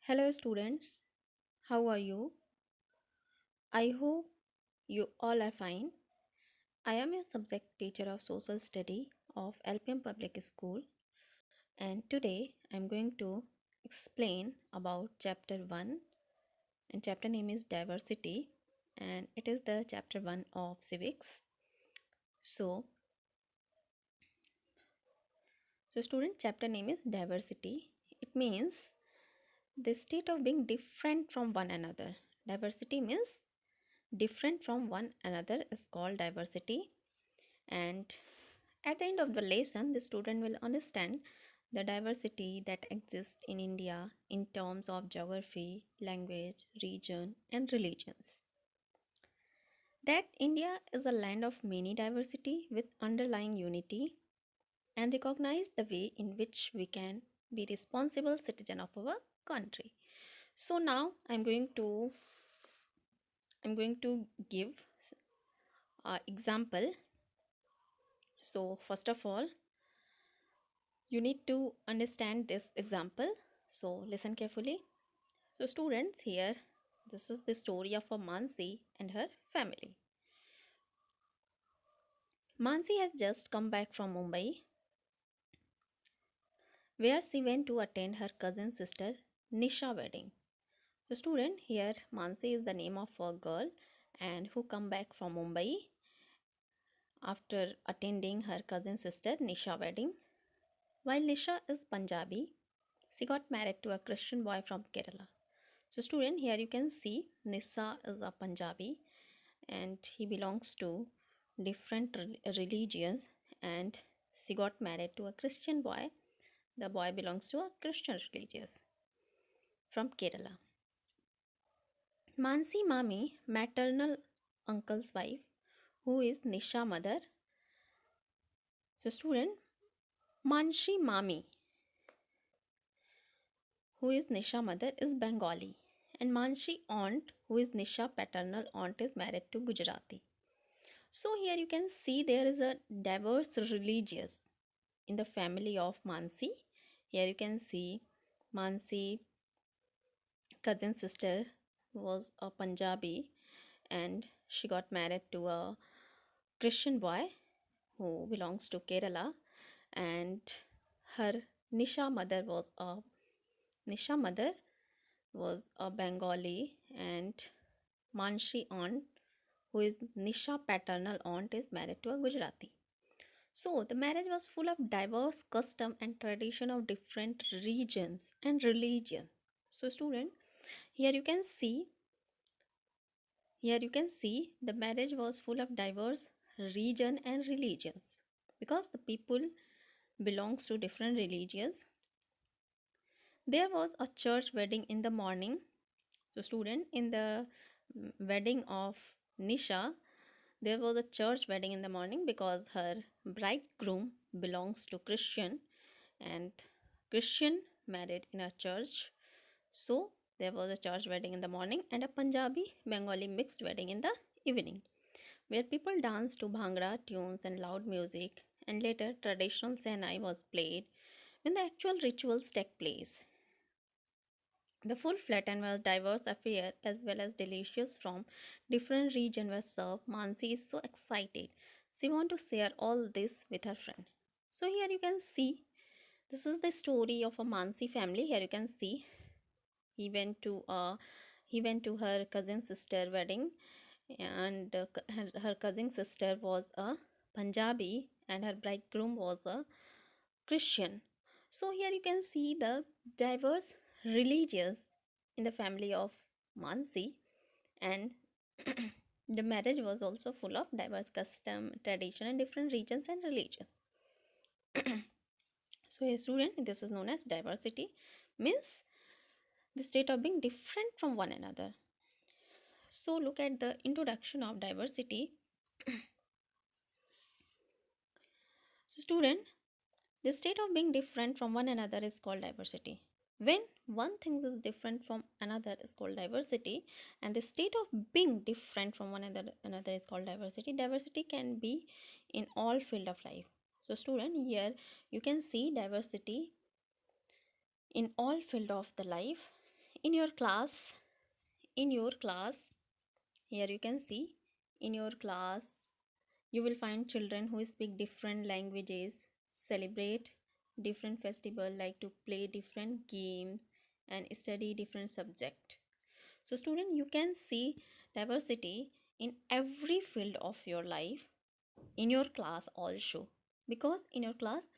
Hello, students. How are you? I hope you all are fine. I am a subject teacher of social study of LPM Public School, and today I'm going to explain about chapter 1, and chapter name is diversity, and it is the chapter 1 of civics. So, student, chapter name is diversity. It means the state of being different from one another. Diversity means different from one another is called diversity. And at the end of the lesson, the student will understand the diversity that exists in India in terms of geography, language, region, and religions. That India is a land of many diversity with underlying unity, and recognize the way in which we can be responsible citizen of our country. So now I'm going to give example. So first of all, you need to understand this example. So listen carefully. So students, here this is the story of a Mansi and her family. Mansi has just come back from Mumbai, where she went to attend her cousin sister Nisha wedding. So student, here Mansi is the name of a girl and who come back from Mumbai after attending her cousin sister Nisha wedding. While Nisha is Punjabi, she got married to a Christian boy from Kerala. So student, here you can see Nissa is a Punjabi and he belongs to different religions, and she got married to a Christian boy. The boy belongs to a Christian religious from Kerala. Mansi Mami, maternal uncle's wife, who is Nisha mother. So student, Manshi Mami, who is Nisha mother, is Bengali, and Manshi aunt, who is Nisha paternal aunt, is married to Gujarati. So here you can see there is a diverse religious in the family of Mansi. Here you can see Mansi cousin sister was a Punjabi and she got married to a Christian boy who belongs to Kerala, and her Nisha mother was a Nisha mother was a Bengali, and Manshi aunt, who is Nisha paternal aunt, is married to a Gujarati. So the marriage was full of diverse custom and tradition of different regions and religion. So student, here you can see here you can see the marriage was full of diverse region and religions because the people belongs to different religions. There was a church wedding in the morning. So student, in the wedding of Nisha, there was a church wedding in the morning because her bridegroom belongs to Christian, and Christian married in a church. So there was a church wedding in the morning and a Punjabi Bengali mixed wedding in the evening, where people danced to bhangra tunes and loud music, and later traditional Sehnai was played when the actual rituals take place. The full flat and was diverse affair as well as delicious from different region was served. Mansi is so excited. She want to share all this with her friend. So here you can see this is the story of a Mansi family. Here you can see he went to her cousin sister wedding, and her cousin sister was a Punjabi and her bridegroom was a Christian. So here you can see the diverse religions in the family of Mansi, and the marriage was also full of diverse custom, tradition, and different regions and religions. So a student, this is known as diversity, means the state of being different from one another. So look at the introduction of diversity. So student, the state of being different from one another is called diversity. When one thing is different from another is called diversity, and the state of being different from one another is called diversity. Diversity can be in all field of life. So student, here you can see diversity in all field of the life. in your class in your class here you can see, in your class you will find children who speak different languages, celebrate different festival, like to play different games and study different subject. So student, you can see diversity in every field of your life in your class also, because in your class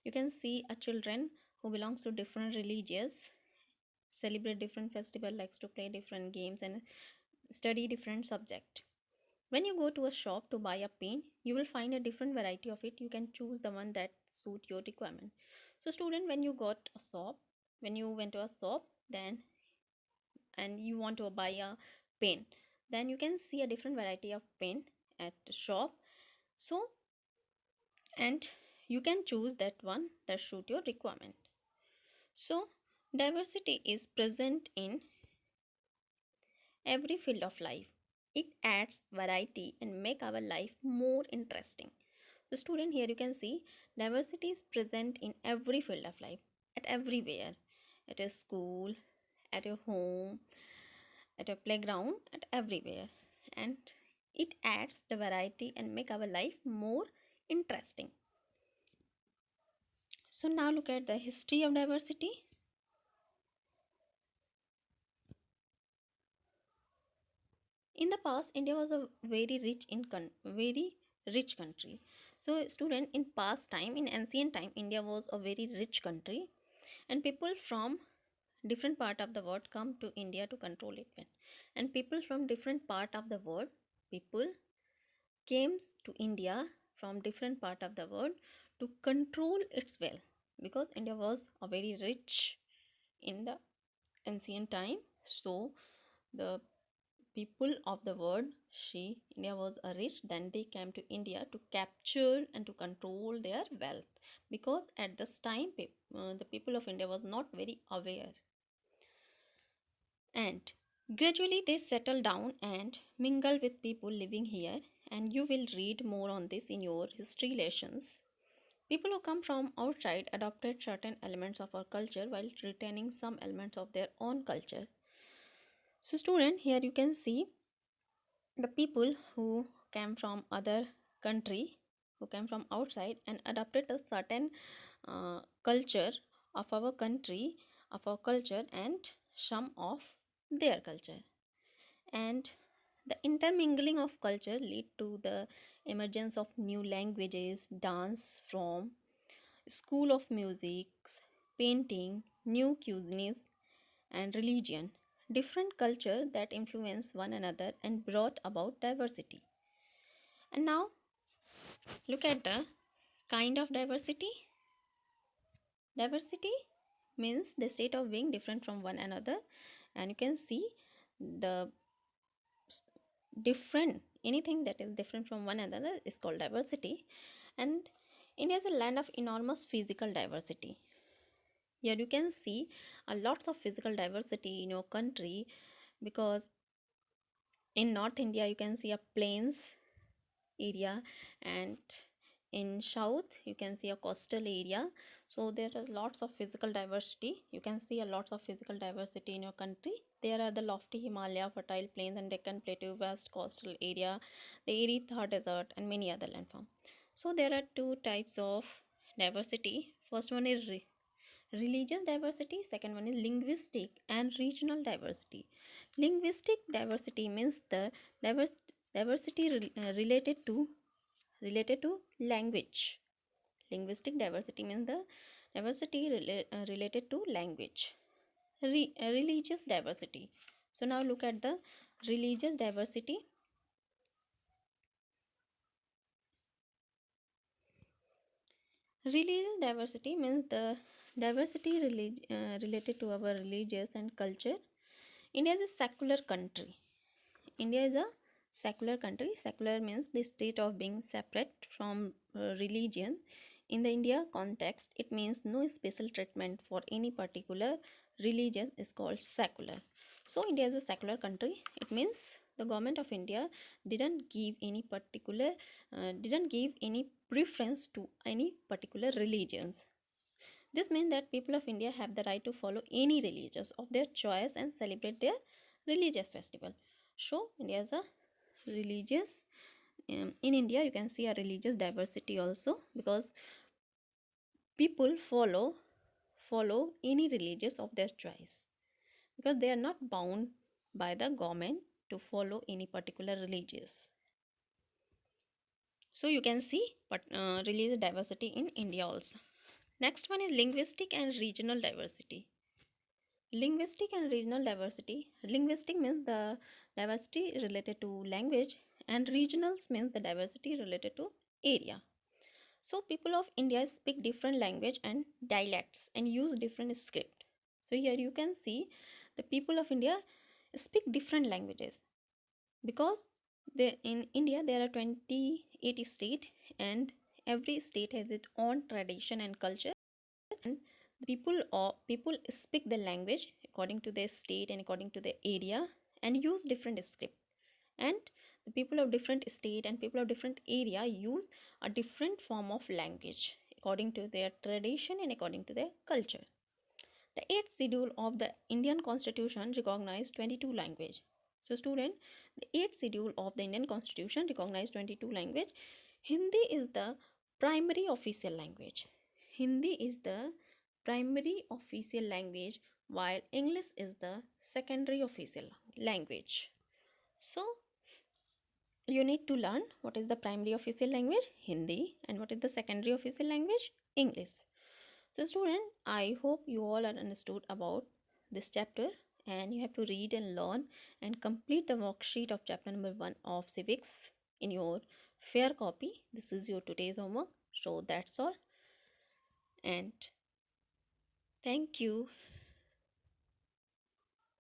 you can see a children who belongs to different religions, celebrate different festival, likes to play different games and study different subject. When you go to a shop to buy a pen, you will find a different variety of it. You can choose the one that suit your requirement. So student, when you went to a shop, then and you want to buy a pen, then you can see a different variety of pen at the shop. So and you can choose that one that suit your requirement. So diversity is present in every field of life. It adds variety and make our life more interesting. So student, here you can see diversity is present in every field of life, at everywhere, at your school, at your home, at your playground, at everywhere. And it adds the variety and make our life more interesting. So now look at the history of diversity. In the past, India was a very rich country. So student, in past time, in ancient time, India was a very rich country, and people from different part of the world come to India to control it. And people from different part of the world, people came to India from different part of the world to control its wealth, because India was a very rich in the ancient time. So the people of the world, she India was a rich, then they came to India to capture and to control their wealth, because at this time the people of India was not very aware. And gradually they settle down and mingle with people living here, and you will read more on this in your history lessons. People who come from outside adopted certain elements of our culture while retaining some elements of their own culture. So student, here you can see the people who came from other country, who came from outside and adopted a certain culture of our country, of our culture, and some of their culture. And the intermingling of culture lead to the emergence of new languages, dance from school of music, painting, new cuisines, and religion, different culture that influence one another and brought about diversity. And now look at the kind of diversity. Diversity means the state of being different from one another, and you can see the different, anything that is different from one another is called diversity. And India is a land of enormous physical diversity. Here you can see a lots of physical diversity in your country, because in North India you can see a plains area, and in south you can see a coastal area. So there are lots of physical diversity. You can see a lots of physical diversity in your country. There are the lofty Himalaya, fertile plains, and Deccan Plateau, vast coastal area, the airy Thar desert, and many other landforms. So there are two types of diversity. First one is religious diversity, second one is linguistic and regional diversity. Linguistic diversity means the diversity related to language. Linguistic diversity means the diversity related to language. Religious diversity. So now look at the religious diversity. Religious diversity means the diversity related to our religious and culture. India is a secular country. India is a secular country. Secular means the state of being separate from religion. In the India context, it means no special treatment for any particular religion is called secular. So India is a secular country. It means the government of India didn't give any preference to any particular religions. This means that people of India have the right to follow any religions of their choice and celebrate their religious festival. So India is a religious. In India, you can see a religious diversity also, because people follow any religious of their choice, because they are not bound by the government to follow any particular religious. So you can see religious diversity in India also. Next one is linguistic and regional diversity. Linguistic and regional diversity. Linguistic means the diversity related to language, and regionals means the diversity related to area. So people of India speak different language and dialects and use different script. So here you can see the people of India speak different languages, because in India there are 28 states, and every state has its own tradition and culture, and people speak the language according to their state and according to their area, and use different script. And the people of different state and people of different area use a different form of language according to their tradition and according to their culture. The 8th schedule of the Indian Constitution recognized 22 language. So student, the 8th schedule of the Indian Constitution recognized 22 language. Hindi is the primary official language. Hindi is the primary official language, while English is the secondary official language. So you need to learn what is the primary official language, Hindi, and what is the secondary official language, English. So student, I hope you all are understood about this chapter, and you have to read and learn and complete the worksheet of chapter number 1 of civics in your fair copy. This is your today's homework. So that's all, and thank you.